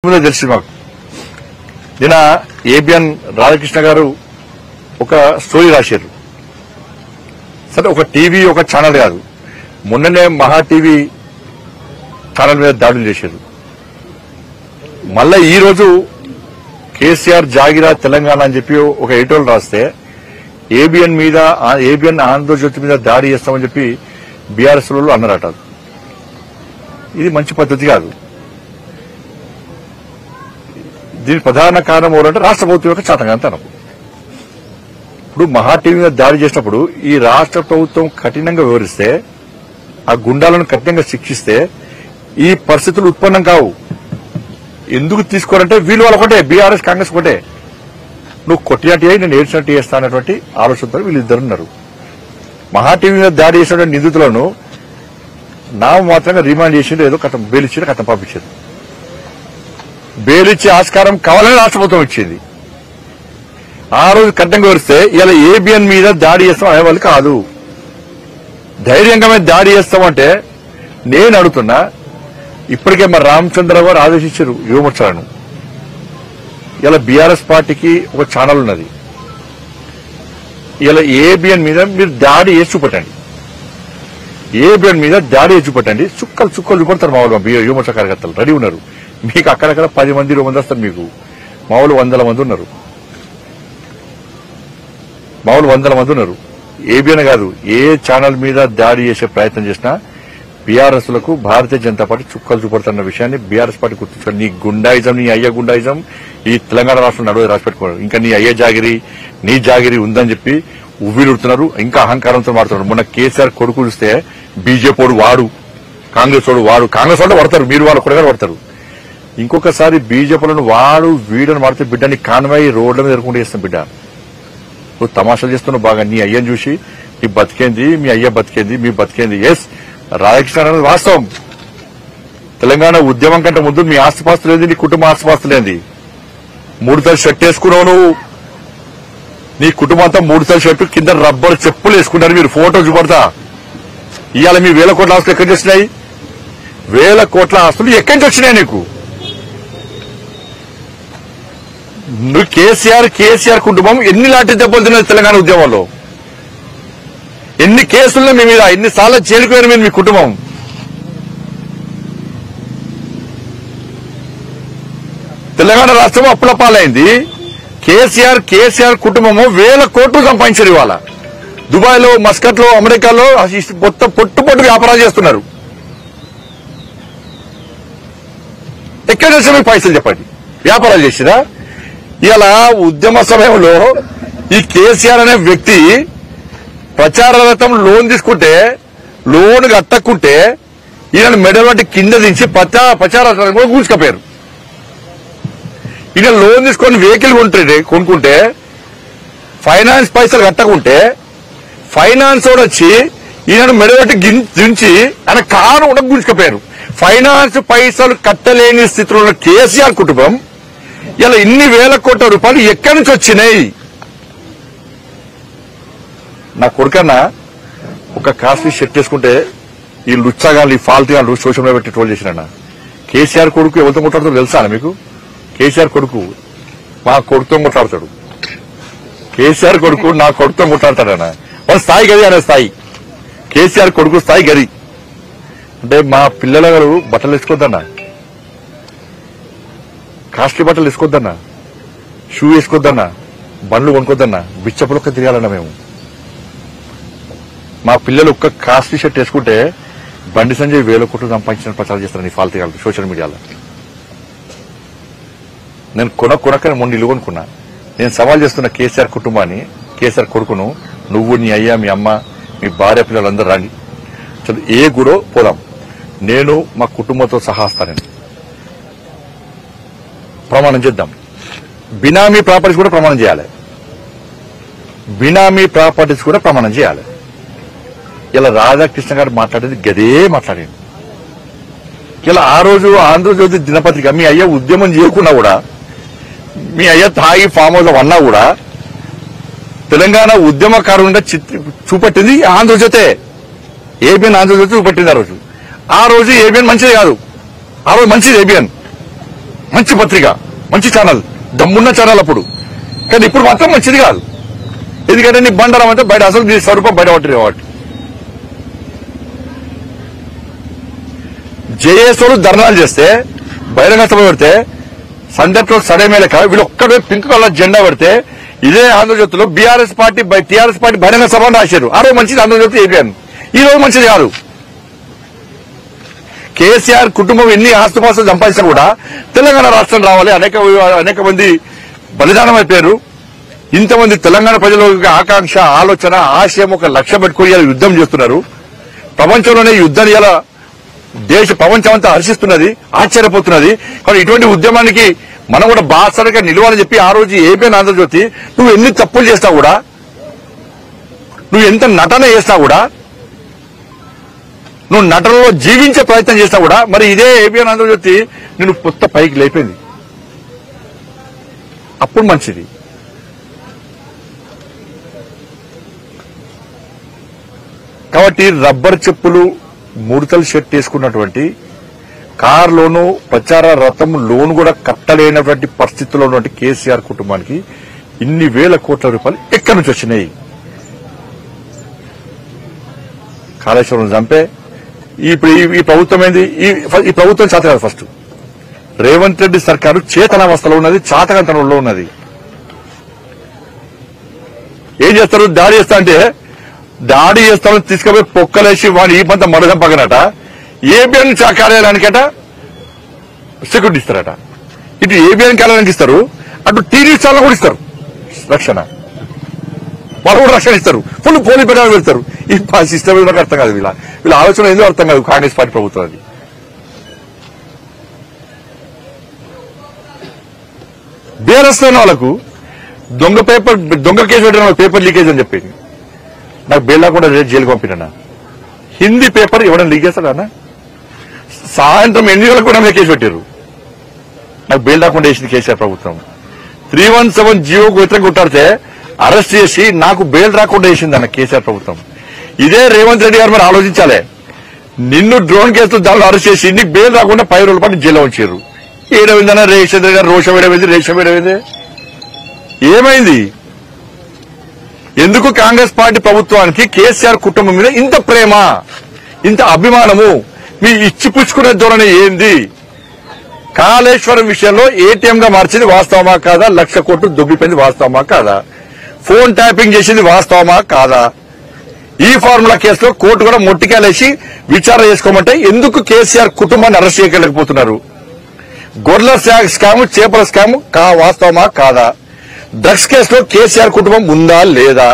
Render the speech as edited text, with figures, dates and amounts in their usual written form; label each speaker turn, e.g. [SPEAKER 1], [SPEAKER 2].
[SPEAKER 1] తెలిసి మాకు నిన్న ఏబిఎన్ రాధాకృష్ణ గారు ఒక స్టోరీ రాశారు. సరే, ఒక టీవీ ఒక ఛానల్ కాదు, మొన్ననే మహా టీవీ ఛానల్ మీద దాడులు చేశారు. మళ్ళా ఈ రోజు కేసీఆర్ జాగిరా తెలంగాణ అని చెప్పి ఒక ఎడిటోరియల్ రాస్తే ఏబిఎన్ ఆంధ్రజ్యోతి మీద దాడి చేస్తామని చెప్పి బీఆర్ఎస్ వాళ్ళు అన్నారట. ఇది మంచి పద్ధతి కాదు. దీని ప్రధాన కారణం ఎవరంటే రాష్ట్ర ప్రభుత్వం యొక్క చాతకాంతనం. ఇప్పుడు మహా టీవీ మీద దాడి చేసినప్పుడు ఈ రాష్ట్ర ప్రభుత్వం కఠినంగా వివరిస్తే, ఆ గుండాలను కఠినంగా శిక్షిస్తే ఈ పరిస్థితులు ఉత్పన్నం కావు. ఎందుకు తీసుకోరంటే వీళ్ళు వాళ్ళు ఒకటే, బీఆర్ఎస్ కాంగ్రెస్ ఒకటే. నువ్వు కొట్టినట్టు అయ్యి నేను ఏడ్చినట్టు చేస్తా అన్నటువంటి ఆలోచనతో వీళ్ళిద్దరు ఉన్నారు. మహా టీవీ మీద దాడి చేసినటువంటి నిందితులను మాత్రంగా రిమాండ్ చేసిండు, ఏదో కథం బెయిల్ కథం పంపించారు. బెయిల్ ఇచ్చే ఆస్కారం కావాలని రాష్ట్ర ప్రభుత్వం ఇచ్చింది. ఆ రోజు కఠినంగా వివరిస్తే ఇలా ఏబిఎన్ మీద దాడి చేస్తాం అనేవాళ్ళు కాదు. ధైర్యంగా మీద దాడి చేస్తామంటే నేను అడుగుతున్నా, ఇప్పటికే మరి రామచంద్రరావు గారు ఆదేశించారు యువమోర్చాలను. ఇలా బీఆర్ఎస్ పార్టీకి ఒక ఛానల్ ఉన్నది, ఇలా ఏబిఎన్ మీద మీరు దాడి చేసి చూపెట్టండి, ఏబిఎన్ మీద దాడి చేసి చూపెట్టండి. చుక్కలు చూపెడతారు మా వాళ్ళు. యువమోర్చా కార్యకర్తలు రెడీ ఉన్నారు. మీకు అక్కడక్కడ 10 మంది 20 మంది వస్తారు. మీకు మా వాళ్ళు 100 మంది ఉన్నారు. మా వాళ్ళు 100 మంది ఉన్నారు. ఏబిఎన్ కాదు, ఏ ఛానల్ మీద దాడి చేసే ప్రయత్నం చేసినా బీఆర్ఎస్ లకు భారతీయ జనతా పార్టీ చుక్కలు చూపడుతున్న విషయాన్ని బీఆర్ఎస్ పార్టీ గుర్తించారు. నీ గుండాయిజం, నీ అయ్య గుండాయిజం ఈ తెలంగాణ రాష్ట్రం నడువ రాసిపెట్టుకున్నారు. ఇంకా నీ అయ్య జాగిరి, నీ జాగిరి ఉందని చెప్పి ఉవ్విలుడుతున్నారు. ఇంకా అహంకారంతో మారుతున్నారు. మొన్న కేసీఆర్ కొడుకు చూస్తే బీజేపీ వాడు, కాంగ్రెస్ వాడు కాంగ్రెస్ వాళ్ళు పడతారు, మీరు వాళ్ళు కూడా పడతారు. ఇంకొకసారి బీజేపీలను వాడు వీడని వాడితే బిడ్డని కాన్వాయ్ రోడ్ల మీద ఎదుర్కొంటూ చేస్తాం. బిడ్డ నువ్వు తమాషాలు చేస్తున్నావు బాగా. నీ అయ్యని చూసి నీ బతికేంది, మీ అయ్య బతికేంది, మీ బతికేంది. ఎస్, రాధాకృష్ణ అనేది వాస్తవం. తెలంగాణ ఉద్యమం కంటే ముందు మీ ఆస్తిపాస్తులేంది, నీ కుటుంబ ఆస్తిపాస్తులేంది. 3 తల షర్ట్ వేసుకున్నావు నువ్వు. నీ కుటుంబం అంతా 3 తల షర్టు కింద రబ్బర్ చెప్పులు వేసుకుంటారు. మీరు ఫోటో చూపడతా. ఇవాళ మీ 1000 కోట్ల ఆస్తులు ఎక్కడి నుంచి వచ్చినాయి? 1000 కోట్ల ఆస్తులు ఎక్కడి నుంచి వచ్చినాయి నీకు? నువ్వు కేసీఆర్ కుటుంబం ఎన్ని లాంటి దెబ్బలు తిన్నది తెలంగాణ ఉద్యమంలో? ఎన్ని కేసులున్నా మీ మీద, ఎన్నిసార్లు జైలుకు పోయిన మీరు, మీ కుటుంబం. తెలంగాణ రాష్ట్రం అప్పుల పాలైంది. కేసీఆర్ కుటుంబము 1000 కోట్లు సంపాదించారు. ఇవాళ దుబాయ్ లో, మస్కట్ లో, అమెరికాలో మొత్తం పొట్టు వ్యాపారాలు చేస్తున్నారు. ఎక్కడ చేసిన మీకు పైసలు చెప్పండి? వ్యాపారాలు చేసిరా? ఇలా ఉద్యమ సమయంలో ఈ కేసీఆర్ అనే వ్యక్తి ప్రచార రథం లోన్ తీసుకుంటే, లోన్ కట్టకుంటే ఈయన మెడల్ వంటి కింద దించి ప్రచార రథం కూడా కూర్చుకపోయారు. ఈయన లోన్ తీసుకొని వెహికల్ కొనుక్కుంటే, ఫైనాన్స్ పైసలు కట్టకుంటే ఫైనాన్స్ కూడా వచ్చి ఈయన మెడల్ వంటి దించి ఆయన కారు కూడా కూర్చుకపోయారు. ఫైనాన్స్ పైసలు కట్టలేని స్థితిలో ఉన్న కేసీఆర్ కుటుంబం ఇలా ఇన్ని 1000 కోట్ల రూపాయలు ఎక్కడి నుంచి వచ్చినాయి? నా కొడుకన్నా ఒక కాస్ట్లీ షర్ట్ వేసుకుంటే ఈ లుచ్చాగాళ్ళు, ఈ ఫాల్తీ గాళ్ళు సోషల్ మీడియా పెట్టి ట్రోల్ చేసినా. కేసీఆర్ కొడుకు ఎవరితో కొట్లాడుతాడు తెలుసా మీకు? కేసీఆర్ కొడుకు మా కొడుకుతో కొట్లాడతాడు. కేసీఆర్ కొడుకు నా కొడుకుతో కొట్లాడతాడన్న వాళ్ళ స్థాయి గది అనే స్థాయి. కేసీఆర్ కొడుకు స్థాయి గది. అంటే మా పిల్లల గారు బట్టలు వేసుకోవద్దన్నా, కాస్ట్లీ బట్టలు వేసుకోవద్దన్నా, షూ వేసుకోవద్దన్నా, బండ్లు కొనుక్కోద్దన్నా, బిచ్చపులొక్క తిరగాలన్నా. మేము మా పిల్లలు ఒక్క కాస్ట్లీ షర్ట్ వేసుకుంటే బండి సంజయ్ 1000 కోట్లు సంపాదించిన ప్రచారం చేస్తారని ఫాల్తీగాళ్ళు సోషల్ మీడియాలో. నేను కొనక్క మొన్న ఇల్లు కొనుక్కున్నా. నేను సవాల్ చేస్తున్న కేసీఆర్ కుటుంబాన్ని, కేసీఆర్ కొడుకును, నువ్వు, నీ అయ్య, మీ అమ్మ, మీ భార్య, పిల్లలందరూ రండి, చదువు ఏ గుడో పోదాం. నేను మా కుటుంబంతో సహా వస్తానని ప్రమాణం చేద్దాం. బినామీ ప్రాపర్టీస్ కూడా ప్రమాణం చేయాలి. బినామీ ప్రాపర్టీస్ కూడా ప్రమాణం చేయాలి. ఇలా రాధాకృష్ణ గారు మాట్లాడేది గదే మాట్లాడింది. ఇలా ఆ రోజు ఆంధ్రజ్యోతి దినపత్రిక మీ అయ్య ఉద్యమం చేయకున్నా కూడా, మీ అయ్య తాగి ఫామ్ హౌస్ అన్నా కూడా తెలంగాణ ఉద్యమకారులుగా చూపెట్టింది ఆంధ్రజ్యోతే. ఏబిఎన్ ఆంధ్రజ్యోతి చూపెట్టింది. ఆ రోజు ఏబిఎన్ మంచిది కాదు. ఆ రోజు మంచిది ఏబిఎన్. మంచి పత్రిక, మంచి ఛానల్, దమ్మున్న ఛానల్ అప్పుడు. కానీ ఇప్పుడు మాత్రం మంచిది కాదు. ఎందుకంటే నీ బండారం అంటే బయట అసలు నీ స్వరూపం బయట పట్టింది కాబట్టి. జేఏసోలు ధర్నాలు చేస్తే, బహిరంగ సభ పెడితే, సందర్భంలో సడేమేలక వీళ్ళు ఒక్కడే పింక్ కలర్ జెండా పెడితే, ఇదే ఆంధ్రజ్యోతిలో టీఆర్ఎస్ పార్టీ బహిరంగ సభ రాశారు. ఆ రోజు మంచిది ఆంధ్రజ్యోతి ఏపీఎన్, ఈ రోజు మంచిది కాదు. కేసీఆర్ కుటుంబం ఎన్ని ఆస్తుపాస్తులు సంపాదించినా కూడా తెలంగాణ రాష్ట్రం రావాలి, అనేక మంది బలిదానం అయిపోయారు. ఇంతమంది తెలంగాణ ప్రజల ఆకాంక్ష, ఆలోచన, ఆశయం ఒక లక్ష్యం పెట్టుకుని ఇలా యుద్ధం చేస్తున్నారు. ప్రపంచంలోనే యుద్ధాన్ని ఇలా ప్రపంచం అంతా హర్షిస్తున్నది, ఆశ్చర్యపోతున్నది. కానీ ఇటువంటి ఉద్యమానికి మనం కూడా బాసరగా నిలవాలని చెప్పి ఆ రోజు ఏపీఎన్ ఆంధ్రజ్యోతి నువ్వు ఎన్ని తప్పులు చేసినా కూడా, నువ్వు ఎంత నటన చేసినా కూడా, నువ్వు నటనలో జీవించే ప్రయత్నం చేసినా కూడా, మరి ఇదే ఏపీఎన్ ఆంధ్రజ్యోతి నేను కొత్త పైకి లేపింది. అప్పుడు మంచిది. కాబట్టి రబ్బర్ చెప్పులు, ముడతలు షర్ట్ వేసుకున్నటువంటి, కార్ లోను, ప్రచార రథం లోను కూడా కట్టలేనటువంటి పరిస్థితుల్లో ఉన్నటువంటి కేసీఆర్ కుటుంబానికి ఇన్ని వేల కోట్ల రూపాయలు ఎక్కడి నుంచి వచ్చినాయి? కాళేశ్వరం చంపే ఇప్పుడు ఈ ప్రభుత్వం ఏంది? ఈ ప్రభుత్వం చేత కాదు. ఫస్ట్ రేవంత్ రెడ్డి సర్కారు చేతనావస్థలో ఉన్నది, చాతకంతనంలో ఉన్నది. ఏం చేస్తారు? దాడి చేస్తా అంటే దాడి చేస్తామని తీసుకుపోయి పొక్కలేసి వాడు ఈ పంత మరదం పక్కనట, ఏబిఎన్ కార్యాలయానికట సెక్యూరిటీ ఇస్తారట. ఇటు ఏబిఎన్ కార్యాలయానికి ఇస్తారు, అటు టీవీ ఛానల్ కూడా ఇస్తారు రక్షణ. వాళ్ళు కూడా రక్షణ ఇస్తారు, ఫుల్ పోలీస్ పెట్టడానికి వెళ్తారు. ఈ సిస్టమ్ నాకు అర్థం కాదు. వీళ్ళ ఆలోచన ఏదో అర్థం కాదు. కాంగ్రెస్ పార్టీ ప్రభుత్వం అది. బీఆర్ఎస్ అయిన వాళ్ళకు దొంగ కేసు పెట్టిన పేపర్ లీకేజ్ అని చెప్పింది. నాకు బెయిల్ లేకుండా జైలుకి పంపినా. హిందీ పేపర్ ఇవ్వడం లీక్ చేస్తాడా? సాయంత్రం 8 గంటలకు కూడా కేసు పెట్టారు. నాకు బెయిల్ లేకుండా వేసింది కేసీఆర్ ప్రభుత్వం. 317 జీవోకు వ్యతిరేకంగా కొట్టాడితే అరెస్ట్ చేసి నాకు బెయిల్ రాకుండా వేసింది అన్న కేసీఆర్ ప్రభుత్వం. ఇదే రేవంత్ రెడ్డి గారు మరి ఆలోచించాలి. నిన్ను డ్రోన్ కేసులో దానిలో అరెస్ట్ చేసి నీకు బెయిల్ రాకుండా 10 రోజుల పాటు జైల్లో ఉంచారు. ఏడవిందన్న రేషేంద్ర గారు రోషం ఏడవింది. ఏమైంది? ఎందుకు కాంగ్రెస్ పార్టీ ప్రభుత్వానికి కేసీఆర్ కుటుంబం మీద ఇంత ప్రేమ, ఇంత అభిమానము? మీ ఇచ్చిపుచ్చుకునే ధోరణి ఏంది? కాళేశ్వరం విషయంలో ఏటీఎం గా మార్చింది వాస్తవమా కాదా? 1,00,000 కోట్లు దొబ్బిపోయింది వాస్తవమా కాదా? ఫోన్ ట్యాపింగ్ చేసింది వాస్తవమా కాదా? ఈ ఫార్ములా కేసులో కోర్టు కూడా మొట్టికాలేసి విచారణ చేసుకోమంటే ఎందుకు కేసీఆర్ కుటుంబాన్ని అరెస్ట్ చేయలేకపోతున్నారు? గొర్రెల స్కామ్, చేపల స్కామ్ వాస్తవమా కాదా? డ్రగ్స్ కేసులో కేసీఆర్ కుటుంబం ఉందా లేదా?